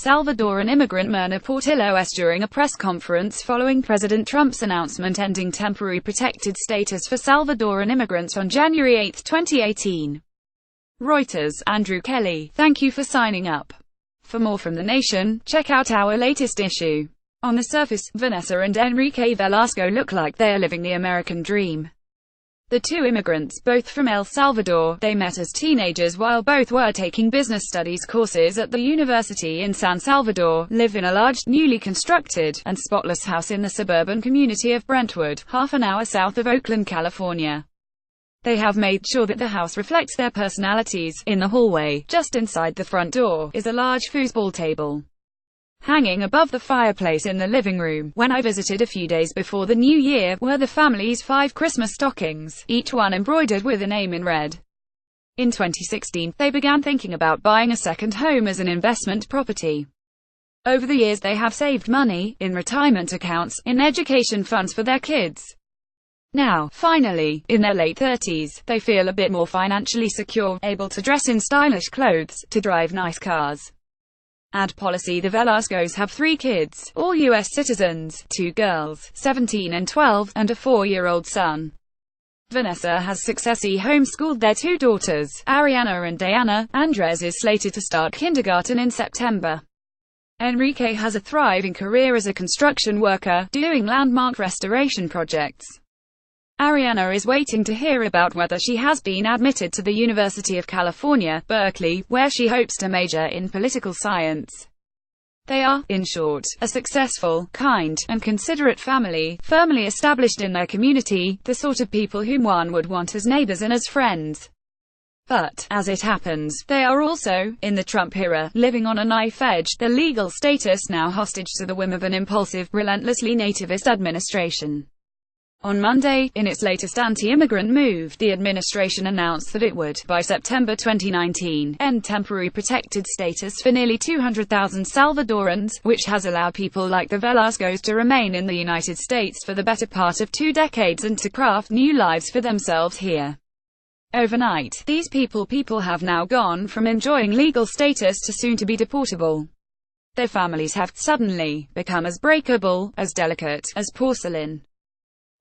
Salvadoran immigrant Mirna Portillo during a press conference following President Trump's announcement ending temporary protected status for Salvadoran immigrants on January 8, 2018. Reuters, Andrew Kelly, thank you for signing up. For more from The Nation, check out our latest issue. On the surface, Vanessa and Enrique Velasco look like they are living the American dream. The two immigrants, both from El Salvador, they met as teenagers while both were taking business studies courses at the university in San Salvador, live in a large, newly constructed, and spotless house in the suburban community of Brentwood, half an hour south of Oakland, California. They have made sure that the house reflects their personalities. In the hallway, just inside the front door, is a large foosball table. Hanging above the fireplace in the living room, when I visited a few days before the new year, were the family's 5 Christmas stockings, each one embroidered with a name in red. In 2016, they began thinking about buying a second home as an investment property. Over the years they have saved money, in retirement accounts, in education funds for their kids. Now, finally, in their late 30s, they feel a bit more financially secure, able to dress in stylish clothes, to drive nice cars. Ad policy. The Velascos have 3 kids, all U.S. citizens, 2 girls, 17 and 12, and a 4-year-old son. Vanessa has successfully homeschooled their 2 daughters, Ariana and Diana. Andres is slated to start kindergarten in September. Enrique has a thriving career as a construction worker, doing landmark restoration projects. Ariana is waiting to hear about whether she has been admitted to the University of California, Berkeley, where she hopes to major in political science. They are, in short, a successful, kind, and considerate family, firmly established in their community, the sort of people whom one would want as neighbors and as friends. But, as it happens, they are also, in the Trump era, living on a knife edge, their legal status now hostage to the whim of an impulsive, relentlessly nativist administration. On Monday, in its latest anti-immigrant move, the administration announced that it would, by September 2019, end temporary protected status for nearly 200,000 Salvadorans, which has allowed people like the Velascos to remain in the United States for the better part of 2 decades and to craft new lives for themselves here. Overnight, these people have now gone from enjoying legal status to soon to be deportable. Their families have suddenly become as breakable, as delicate, as porcelain.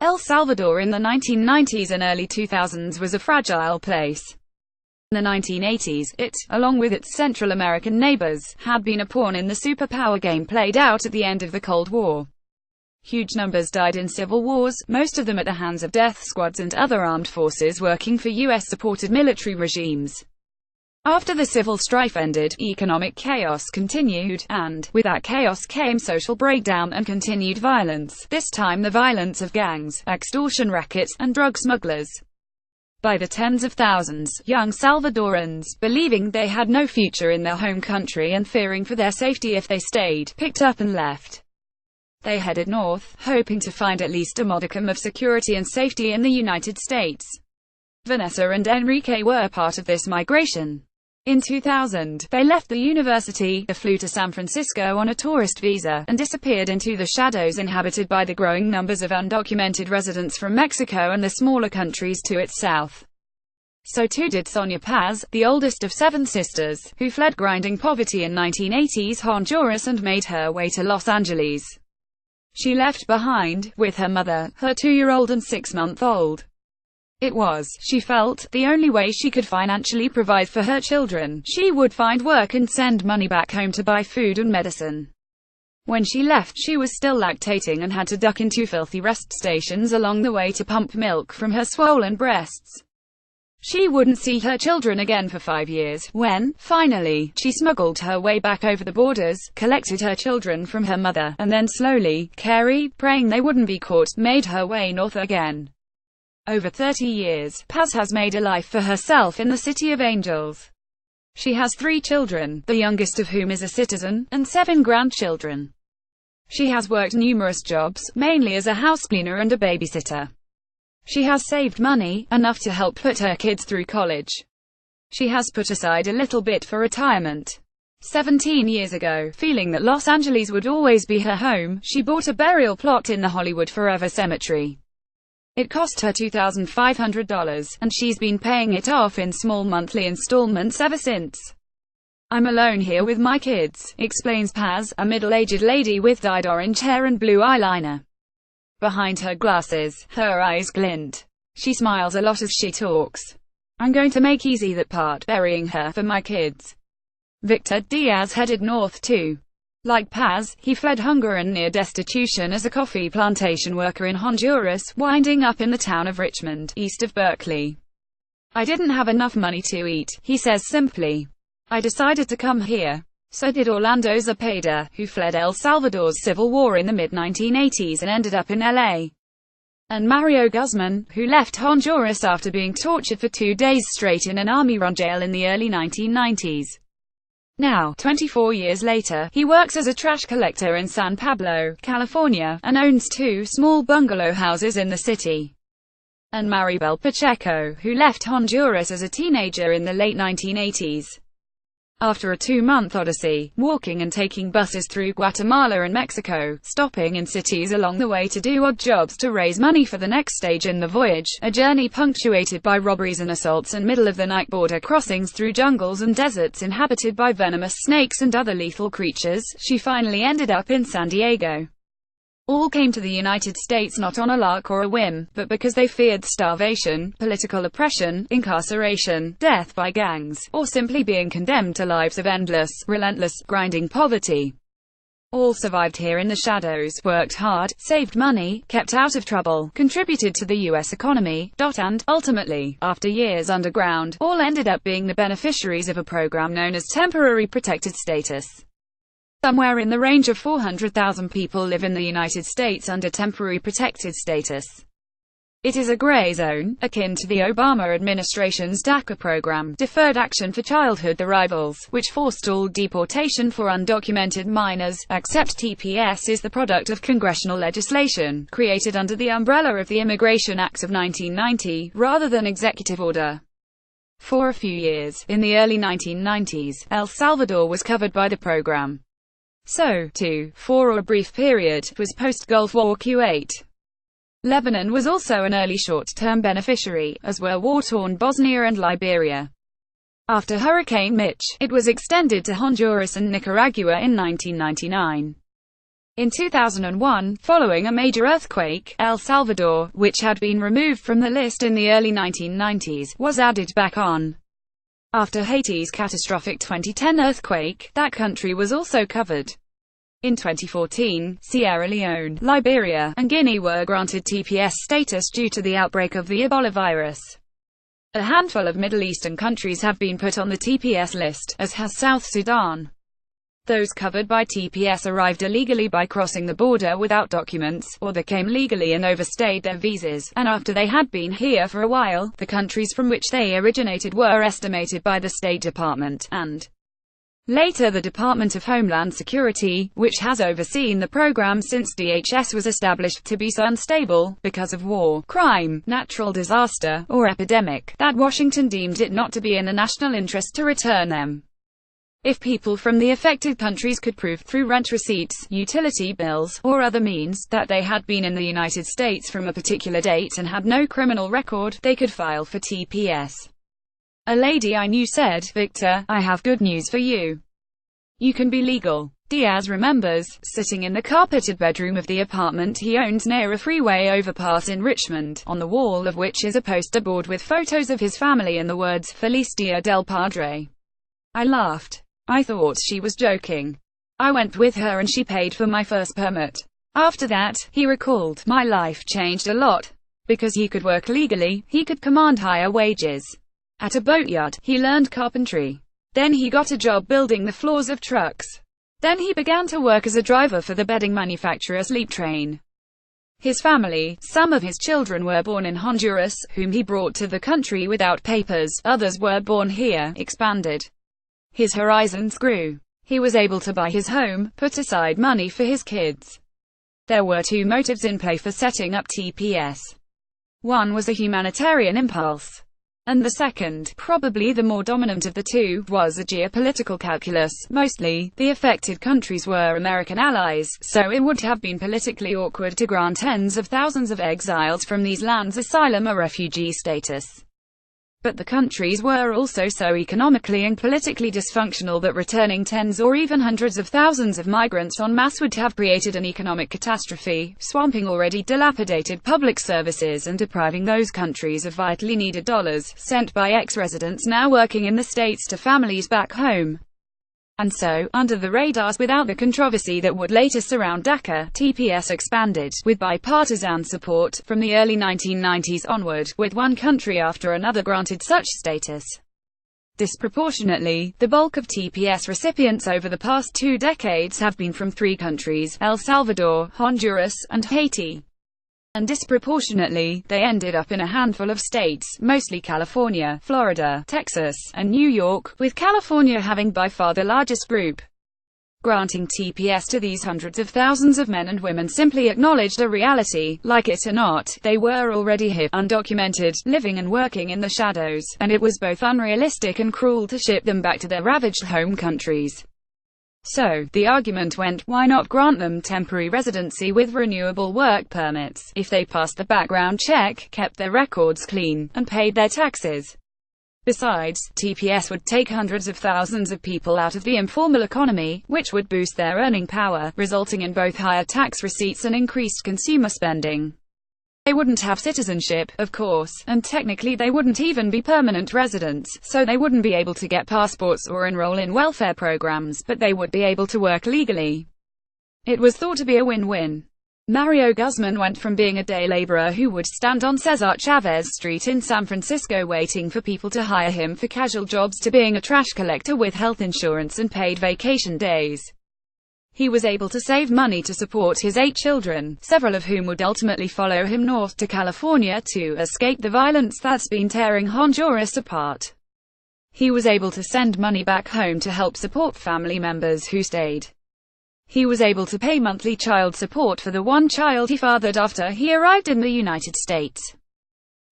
El Salvador in the 1990s and early 2000s was a fragile place. In the 1980s, it, along with its Central American neighbors, had been a pawn in the superpower game played out at the end of the Cold War. Huge numbers died in civil wars, most of them at the hands of death squads and other armed forces working for US-supported military regimes. After the civil strife ended, economic chaos continued, and, with that chaos came social breakdown and continued violence, this time the violence of gangs, extortion rackets, and drug smugglers. By the tens of thousands, young Salvadorans, believing they had no future in their home country and fearing for their safety if they stayed, picked up and left. They headed north, hoping to find at least a modicum of security and safety in the United States. Vanessa and Enrique were part of this migration. In 2000, they left the university, flew to San Francisco on a tourist visa, and disappeared into the shadows inhabited by the growing numbers of undocumented residents from Mexico and the smaller countries to its south. So too did Sonia Paz, the oldest of 7 sisters, who fled grinding poverty in 1980s Honduras and made her way to Los Angeles. She left behind, with her mother, her 2-year-old and 6-month-old. It was, she felt, the only way she could financially provide for her children. She would find work and send money back home to buy food and medicine. When she left, she was still lactating and had to duck into filthy rest stations along the way to pump milk from her swollen breasts. She wouldn't see her children again for 5 years, when, finally, she smuggled her way back over the borders, collected her children from her mother, and then slowly, praying they wouldn't be caught, made her way north again. Over 30 years, Paz has made a life for herself in the City of Angels. She has 3 children, the youngest of whom is a citizen, and 7 grandchildren. She has worked numerous jobs, mainly as a housecleaner and a babysitter. She has saved money, enough to help put her kids through college. She has put aside a little bit for retirement. 17 years ago, feeling that Los Angeles would always be her home, she bought a burial plot in the Hollywood Forever Cemetery. It cost her $2,500, and she's been paying it off in small monthly installments ever since. "I'm alone here with my kids," explains Paz, a middle-aged lady with dyed orange hair and blue eyeliner. Behind her glasses, her eyes glint. She smiles a lot as she talks. "I'm going to make easy that part, burying her for my kids." Victor Diaz headed north too. Like Paz, he fled hunger and near destitution as a coffee plantation worker in Honduras, winding up in the town of Richmond, east of Berkeley. "I didn't have enough money to eat," he says simply. "I decided to come here." So did Orlando Zepeda, who fled El Salvador's civil war in the mid-1980s and ended up in LA. And Mario Guzman, who left Honduras after being tortured for 2 days straight in an army-run jail in the early 1990s. Now, 24 years later, he works as a trash collector in San Pablo, California, and owns 2 small bungalow houses in the city. And Maribel Pacheco, who left Honduras as a teenager in the late 1980s. After a 2-month odyssey, walking and taking buses through Guatemala and Mexico, stopping in cities along the way to do odd jobs to raise money for the next stage in the voyage, a journey punctuated by robberies and assaults and middle-of-the-night border crossings through jungles and deserts inhabited by venomous snakes and other lethal creatures, she finally ended up in San Diego. All came to the United States not on a lark or a whim, but because they feared starvation, political oppression, incarceration, death by gangs, or simply being condemned to lives of endless, relentless, grinding poverty. All survived here in the shadows, worked hard, saved money, kept out of trouble, contributed to the U.S. economy, and, ultimately, after years underground, all ended up being the beneficiaries of a program known as temporary protected status. Somewhere in the range of 400,000 people live in the United States under temporary protected status. It is a gray zone, akin to the Obama administration's DACA program, Deferred Action for Childhood Arrivals, which forestalled deportation for undocumented minors, except TPS is the product of congressional legislation, created under the umbrella of the Immigration Acts of 1990, rather than executive order. For a few years, in the early 1990s, El Salvador was covered by the program. So, too, for a brief period, was post-Gulf War Kuwait. Lebanon was also an early short-term beneficiary, as were war-torn Bosnia and Liberia. After Hurricane Mitch, it was extended to Honduras and Nicaragua in 1999. In 2001, following a major earthquake, El Salvador, which had been removed from the list in the early 1990s, was added back on. After Haiti's catastrophic 2010 earthquake, that country was also covered. In 2014, Sierra Leone, Liberia, and Guinea were granted TPS status due to the outbreak of the Ebola virus. A handful of Middle Eastern countries have been put on the TPS list, as has South Sudan. Those covered by TPS arrived illegally by crossing the border without documents, or they came legally and overstayed their visas, and after they had been here for a while, the countries from which they originated were estimated by the State Department, and later the Department of Homeland Security, which has overseen the program since DHS was established, to be so unstable, because of war, crime, natural disaster, or epidemic, that Washington deemed it not to be in the national interest to return them. If people from the affected countries could prove, through rent receipts, utility bills, or other means, that they had been in the United States from a particular date and had no criminal record, they could file for TPS. A lady I knew said, "Victor, I have good news for you. You can be legal." Diaz remembers, sitting in the carpeted bedroom of the apartment he owns near a freeway overpass in Richmond, on the wall of which is a poster board with photos of his family and the words, "Feliz Dia del Padre." I laughed. I thought she was joking. I went with her and she paid for my first permit. After that, he recalled, my life changed a lot. Because he could work legally, he could command higher wages. At a boatyard, he learned carpentry. Then he got a job building the floors of trucks. Then he began to work as a driver for the bedding manufacturer Sleep Train. His family, some of his children were born in Honduras, whom he brought to the country without papers, others were born here, expanded. His horizons grew. He was able to buy his home, put aside money for his kids. There were 2 motives in play for setting up TPS. One was a humanitarian impulse. And the second, probably the more dominant of the two, was a geopolitical calculus. Mostly, the affected countries were American allies, so it would have been politically awkward to grant tens of thousands of exiles from these lands asylum or refugee status. But the countries were also so economically and politically dysfunctional that returning tens or even hundreds of thousands of migrants en masse would have created an economic catastrophe, swamping already dilapidated public services and depriving those countries of vitally needed dollars, sent by ex-residents now working in the States to families back home. And so, under the radars without the controversy that would later surround DACA, TPS expanded, with bipartisan support, from the early 1990s onward, with one country after another granted such status. Disproportionately, the bulk of TPS recipients over the past 2 decades have been from 3 countries: El Salvador, Honduras, and Haiti. And disproportionately, they ended up in a handful of states, mostly California, Florida, Texas, and New York, with California having by far the largest group. Granting TPS to these hundreds of thousands of men and women simply acknowledged a reality. Like it or not, they were already here, undocumented, living and working in the shadows, and it was both unrealistic and cruel to ship them back to their ravaged home countries. So, the argument went, why not grant them temporary residency with renewable work permits, if they passed the background check, kept their records clean, and paid their taxes? Besides, TPS would take hundreds of thousands of people out of the informal economy, which would boost their earning power, resulting in both higher tax receipts and increased consumer spending. They wouldn't have citizenship, of course, and technically they wouldn't even be permanent residents, so they wouldn't be able to get passports or enroll in welfare programs, but they would be able to work legally. It was thought to be a win-win. Mario Guzman went from being a day laborer who would stand on Cesar Chavez Street in San Francisco waiting for people to hire him for casual jobs to being a trash collector with health insurance and paid vacation days. He was able to save money to support his 8 children, several of whom would ultimately follow him north to California to escape the violence that's been tearing Honduras apart. He was able to send money back home to help support family members who stayed. He was able to pay monthly child support for the 1 child he fathered after he arrived in the United States.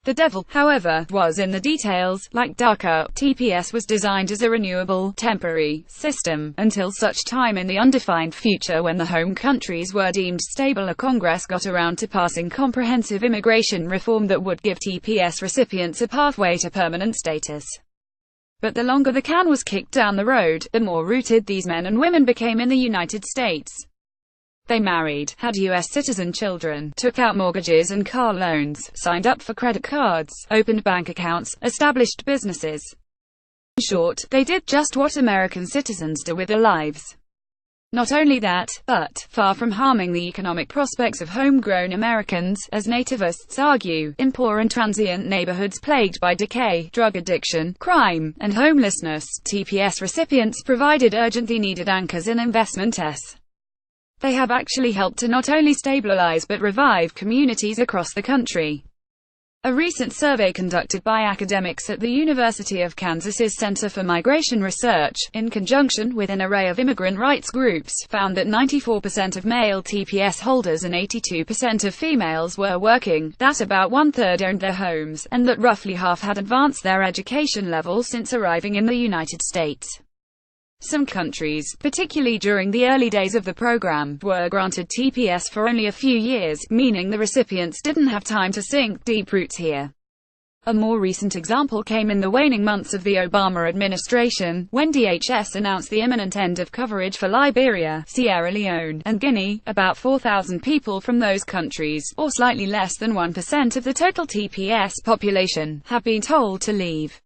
The devil, however, was in the details. Like DACA, TPS was designed as a renewable, temporary system, until such time in the undefined future when the home countries were deemed stable or Congress got around to passing comprehensive immigration reform that would give TPS recipients a pathway to permanent status. But the longer the can was kicked down the road, the more rooted these men and women became in the United States. They married, had U.S. citizen children, took out mortgages and car loans, signed up for credit cards, opened bank accounts, established businesses. In short, they did just what American citizens do with their lives. Not only that, but, far from harming the economic prospects of homegrown Americans, as nativists argue, in poor and transient neighborhoods plagued by decay, drug addiction, crime, and homelessness, TPS recipients provided urgently needed anchors in investments. They have actually helped to not only stabilize but revive communities across the country. A recent survey conducted by academics at the University of Kansas's Center for Migration Research, in conjunction with an array of immigrant rights groups, found that 94% of male TPS holders and 82% of females were working, that about 1/3 owned their homes, and that roughly half had advanced their education level since arriving in the United States. Some countries, particularly during the early days of the program, were granted TPS for only a few years, meaning the recipients didn't have time to sink deep roots here. A more recent example came in the waning months of the Obama administration, when DHS announced the imminent end of coverage for Liberia, Sierra Leone, and Guinea. About 4,000 people from those countries, or slightly less than 1% of the total TPS population, have been told to leave.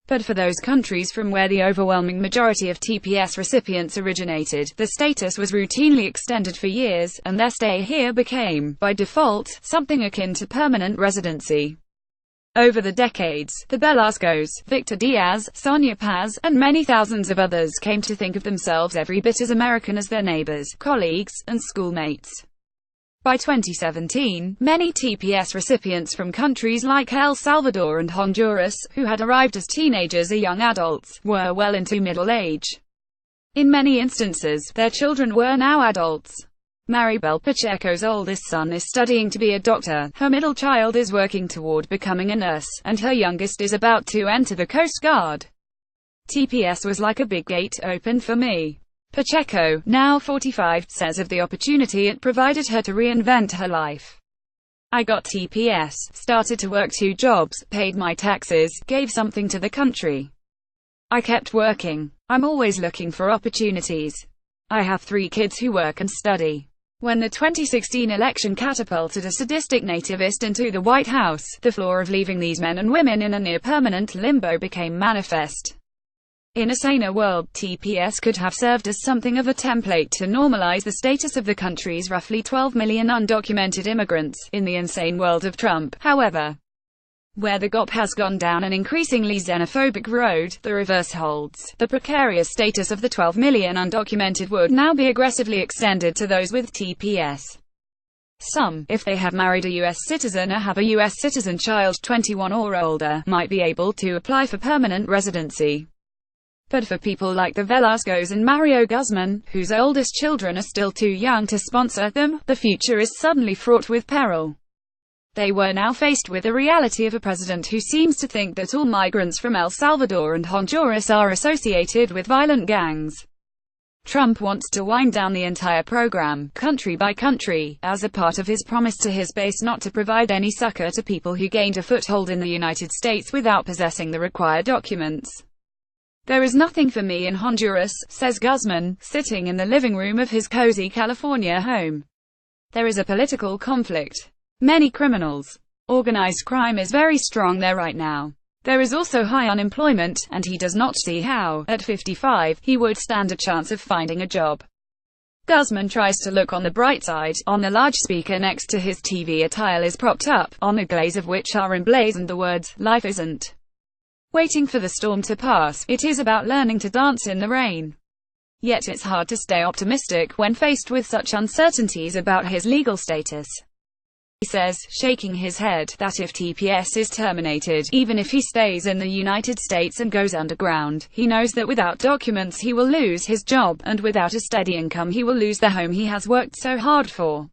But for those countries from where the overwhelming majority of TPS recipients originated, the status was routinely extended for years, and their stay here became, by default, something akin to permanent residency. Over the decades, the Velascos, Victor Diaz, Sonia Paz, and many thousands of others came to think of themselves every bit as American as their neighbors, colleagues, and schoolmates. By 2017, many TPS recipients from countries like El Salvador and Honduras, who had arrived as teenagers or young adults, were well into middle age. In many instances, their children were now adults. Maribel Pacheco's oldest son is studying to be a doctor, her middle child is working toward becoming a nurse, and her youngest is about to enter the Coast Guard. TPS was like a big gate opened for me. Pacheco, now 45, says of the opportunity it provided her to reinvent her life. I got TPS, started to work 2 jobs, paid my taxes, gave something to the country. I kept working. I'm always looking for opportunities. I have 3 kids who work and study. When the 2016 election catapulted a sadistic nativist into the White House, the flaw of leaving these men and women in a near-permanent limbo became manifest. In a saner world, TPS could have served as something of a template to normalize the status of the country's roughly 12 million undocumented immigrants. In the insane world of Trump, however, where the GOP has gone down an increasingly xenophobic road, the reverse holds. The precarious status of the 12 million undocumented would now be aggressively extended to those with TPS. Some, if they have married a U.S. citizen or have a U.S. citizen child 21 or older, might be able to apply for permanent residency. But for people like the Velascos and Mario Guzman, whose oldest children are still too young to sponsor them, the future is suddenly fraught with peril. They were now faced with the reality of a president who seems to think that all migrants from El Salvador and Honduras are associated with violent gangs. Trump wants to wind down the entire program, country by country, as a part of his promise to his base not to provide any succor to people who gained a foothold in the United States without possessing the required documents. There is nothing for me in Honduras, says Guzman, sitting in the living room of his cozy California home. There is a political conflict. Many criminals. Organized crime is very strong there right now. There is also high unemployment, and he does not see how, at 55, he would stand a chance of finding a job. Guzman tries to look on the bright side. On the large speaker next to his TV, a tile is propped up, on the glaze of which are emblazoned the words, "Life isn't waiting for the storm to pass, it is about learning to dance in the rain." Yet it's hard to stay optimistic when faced with such uncertainties about his legal status. He says, shaking his head, that if TPS is terminated, even if he stays in the United States and goes underground, he knows that without documents he will lose his job, and without a steady income he will lose the home he has worked so hard for.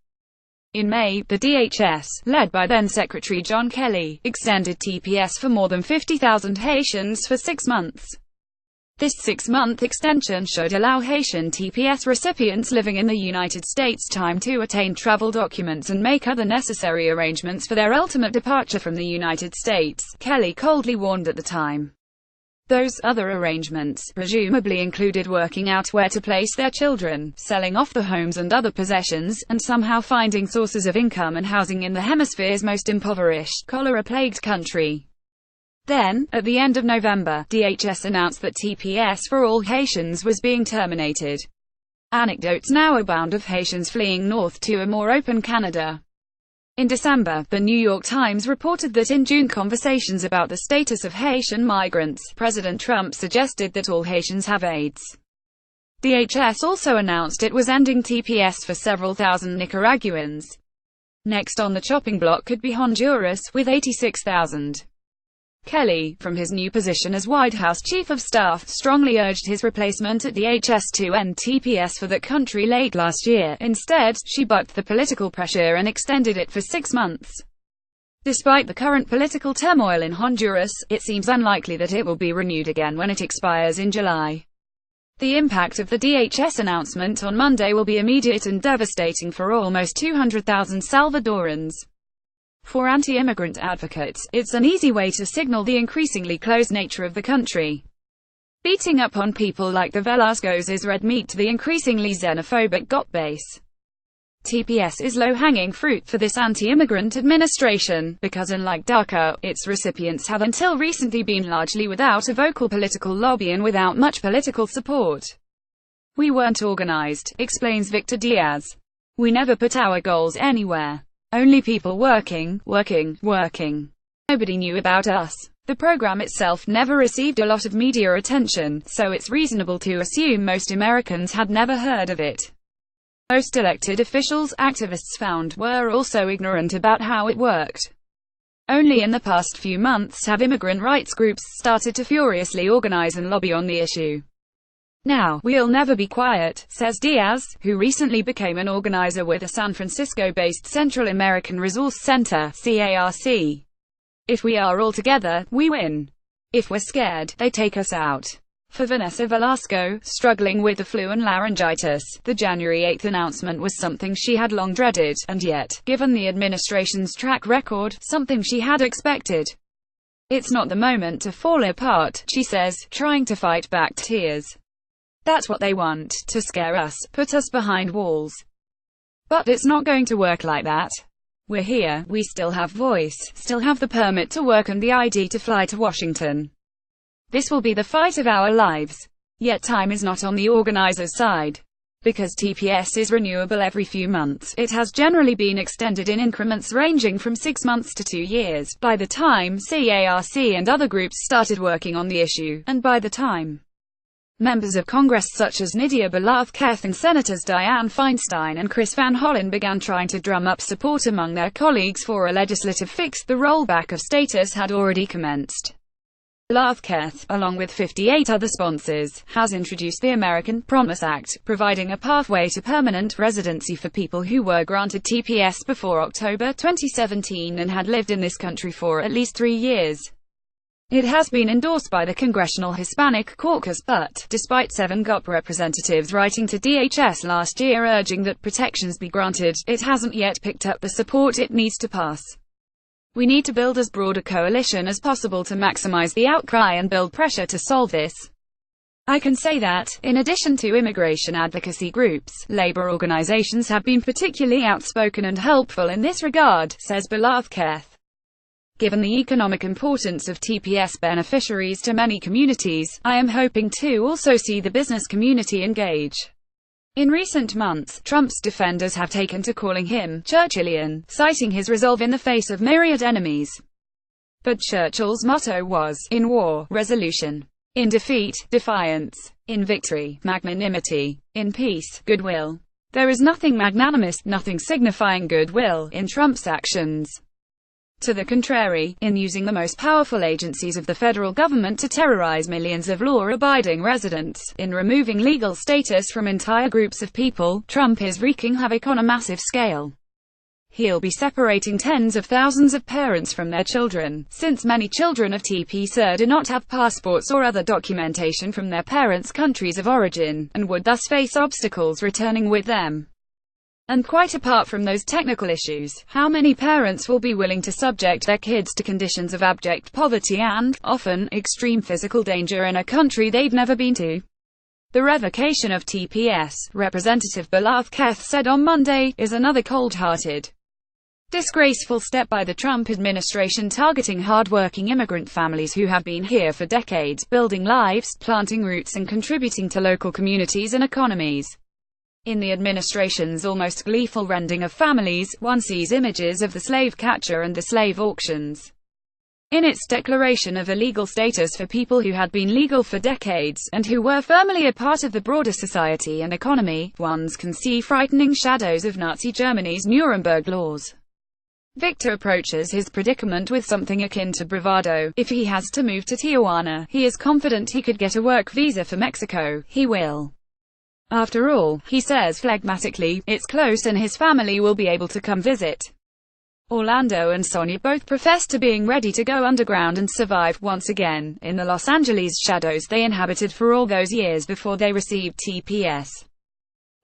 In May, the DHS, led by then-Secretary John Kelly, extended TPS for more than 50,000 Haitians for 6 months. This 6-month extension should allow Haitian TPS recipients living in the United States time to attain travel documents and make other necessary arrangements for their ultimate departure from the United States, Kelly coldly warned at the time. Those other arrangements, presumably included working out where to place their children, selling off the homes and other possessions, and somehow finding sources of income and housing in the hemisphere's most impoverished, cholera-plagued country. Then, at the end of November, DHS announced that TPS for all Haitians was being terminated. Anecdotes now abound of Haitians fleeing north to a more open Canada. In December, the New York Times reported that in June conversations about the status of Haitian migrants, President Trump suggested that all Haitians have AIDS. DHS also announced it was ending TPS for several thousand Nicaraguans. Next on the chopping block could be Honduras, with 86,000. Kelly, from his new position as White House Chief of Staff, strongly urged his replacement at DHS to end TPS for that country late last year. Instead, she bucked the political pressure and extended it for 6 months. Despite the current political turmoil in Honduras, it seems unlikely that it will be renewed again when it expires in July. The impact of the DHS announcement on Monday will be immediate and devastating for almost 200,000 Salvadorans. For anti-immigrant advocates, it's an easy way to signal the increasingly closed nature of the country. Beating up on people like the Velascos is red meat to the increasingly xenophobic GOP base. TPS is low-hanging fruit for this anti-immigrant administration, because unlike DACA, its recipients have until recently been largely without a vocal political lobby and without much political support. "We weren't organized," explains Victor Diaz. "We never put our goals anywhere. Only people working. Nobody knew about us. The program itself never received a lot of media attention, so it's reasonable to assume most Americans had never heard of it." Most elected officials, activists found, were also ignorant about how it worked. Only in the past few months have immigrant rights groups started to furiously organize and lobby on the issue. "Now, we'll never be quiet," says Diaz, who recently became an organizer with a San Francisco-based Central American Resource Center, CARC. "If we are all together, we win. If we're scared, they take us out." For Vanessa Velasco, struggling with the flu and laryngitis, the January 8 announcement was something she had long dreaded, and yet, given the administration's track record, something she had expected. It's not the moment to fall apart, she says, trying to fight back tears. That's what they want, to scare us, put us behind walls. But it's not going to work like that. We're here, we still have voice, still have the permit to work and the ID to fly to Washington. This will be the fight of our lives. Yet time is not on the organizers' side. Because TPS is renewable every few months, it has generally been extended in increments ranging from 6 months to 2 years, by the time CARC and other groups started working on the issue, and by the time members of Congress such as Nydia Velasquez and Senators Dianne Feinstein and Chris Van Hollen began trying to drum up support among their colleagues for a legislative fix, the rollback of status had already commenced. Velasquez, along with 58 other sponsors, has introduced the American Promise Act, providing a pathway to permanent residency for people who were granted TPS before October 2017 and had lived in this country for at least 3 years. It has been endorsed by the Congressional Hispanic Caucus, but, despite 7 GOP representatives writing to DHS last year urging that protections be granted, it hasn't yet picked up the support it needs to pass. We need to build as broad a coalition as possible to maximize the outcry and build pressure to solve this. I can say that, in addition to immigration advocacy groups, labor organizations have been particularly outspoken and helpful in this regard, says Velasquez. Given the economic importance of TPS beneficiaries to many communities, I am hoping to also see the business community engage. In recent months, Trump's defenders have taken to calling him Churchillian, citing his resolve in the face of myriad enemies. But Churchill's motto was, in war, resolution; in defeat, defiance; in victory, magnanimity; in peace, goodwill. There is nothing magnanimous, nothing signifying goodwill, in Trump's actions. To the contrary, in using the most powerful agencies of the federal government to terrorize millions of law-abiding residents, in removing legal status from entire groups of people, Trump is wreaking havoc on a massive scale. He'll be separating tens of thousands of parents from their children, since many children of TPS do not have passports or other documentation from their parents' countries of origin, and would thus face obstacles returning with them. And quite apart from those technical issues, how many parents will be willing to subject their kids to conditions of abject poverty and, often, extreme physical danger in a country they've never been to? The revocation of TPS, Representative Velasquez said on Monday, is another cold-hearted, disgraceful step by the Trump administration targeting hard-working immigrant families who have been here for decades, building lives, planting roots and contributing to local communities and economies. In the administration's almost gleeful rending of families, one sees images of the slave catcher and the slave auctions. In its declaration of illegal status for people who had been legal for decades, and who were firmly a part of the broader society and economy, one can see frightening shadows of Nazi Germany's Nuremberg laws. Victor approaches his predicament with something akin to bravado. If he has to move to Tijuana, he is confident he could get a work visa for Mexico. He will. After all, he says phlegmatically, it's close and his family will be able to come visit. Orlando and Sonia both profess to being ready to go underground and survive once again, in the Los Angeles shadows they inhabited for all those years before they received TPS.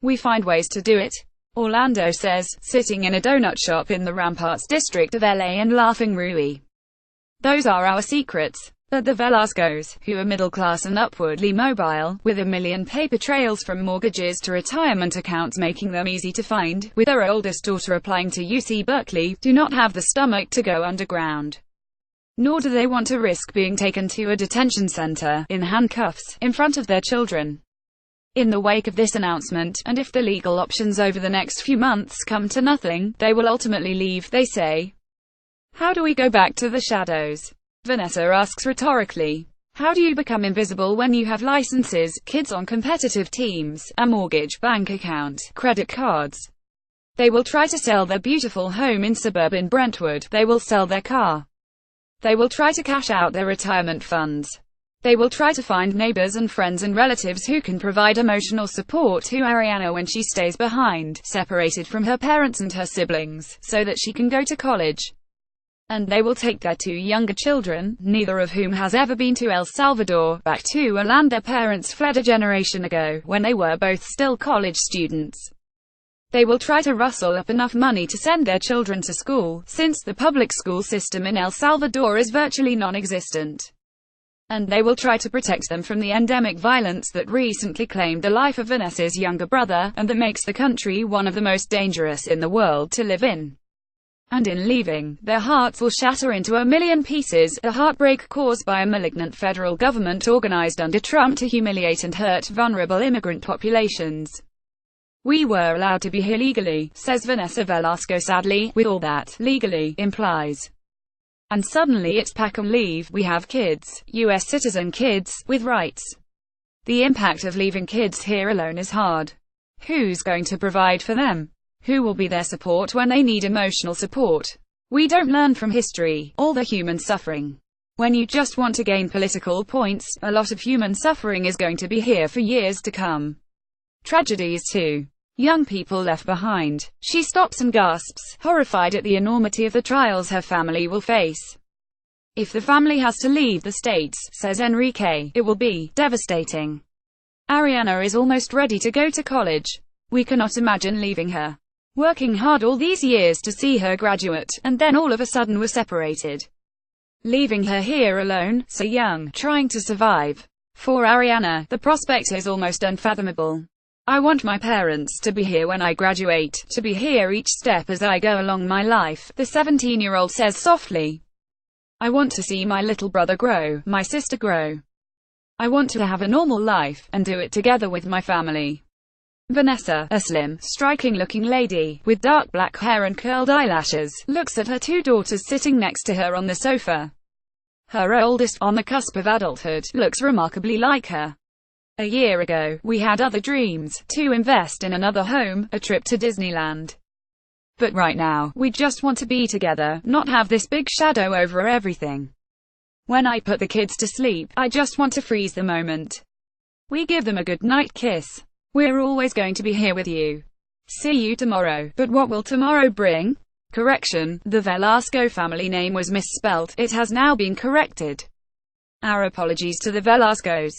We find ways to do it, Orlando says, sitting in a donut shop in the Ramparts district of LA and laughing Rui. Those are our secrets. But the Velascos, who are middle-class and upwardly mobile, with a million paper trails from mortgages to retirement accounts making them easy to find, with their oldest daughter applying to UC Berkeley, do not have the stomach to go underground. Nor do they want to risk being taken to a detention center, in handcuffs, in front of their children. In the wake of this announcement, and if the legal options over the next few months come to nothing, they will ultimately leave, they say. How do we go back to the shadows? Vanessa asks rhetorically. How do you become invisible when you have licenses, kids on competitive teams, a mortgage, bank account, credit cards? They will try to sell their beautiful home in suburban Brentwood. They will sell their car. They will try to cash out their retirement funds. They will try to find neighbors and friends and relatives who can provide emotional support to Ariana when she stays behind, separated from her parents and her siblings, so that she can go to college. and they will take their 2 younger children, neither of whom has ever been to El Salvador, back to a land their parents fled a generation ago, when they were both still college students. They will try to rustle up enough money to send their children to school, since the public school system in El Salvador is virtually non-existent. And they will try to protect them from the endemic violence that recently claimed the life of Vanessa's younger brother, and that makes the country one of the most dangerous in the world to live in. And in leaving, their hearts will shatter into a million pieces, a heartbreak caused by a malignant federal government organized under Trump to humiliate and hurt vulnerable immigrant populations. We were allowed to be here legally, says Vanessa Velasco sadly, with all that legally implies. And suddenly it's pack and leave. We have kids, US citizen kids, with rights. The impact of leaving kids here alone is hard. Who's going to provide for them? Who will be their support when they need emotional support? We don't learn from history, all the human suffering. When you just want to gain political points, a lot of human suffering is going to be here for years to come. Tragedies too. Young people left behind. She stops and gasps, horrified at the enormity of the trials her family will face. If the family has to leave the States, says Enrique, it will be devastating. Ariana is almost ready to go to college. We cannot imagine leaving her. Working hard all these years to see her graduate, and then all of a sudden we're separated. Leaving her here alone, so young, trying to survive. For Ariana, the prospect is almost unfathomable. I want my parents to be here when I graduate, to be here each step as I go along my life, the 17-year-old says softly. I want to see my little brother grow, my sister grow. I want to have a normal life, and do it together with my family. Vanessa, a slim, striking-looking lady, with dark black hair and curled eyelashes, looks at her 2 daughters sitting next to her on the sofa. Her oldest, on the cusp of adulthood, looks remarkably like her. A year ago, we had other dreams, to invest in another home, a trip to Disneyland. But right now, we just want to be together, not have this big shadow over everything. When I put the kids to sleep, I just want to freeze the moment. We give them a good night kiss. We're always going to be here with you. See you tomorrow. But what will tomorrow bring? Correction, the Velasco family name was misspelt. It has now been corrected. Our apologies to the Velascos.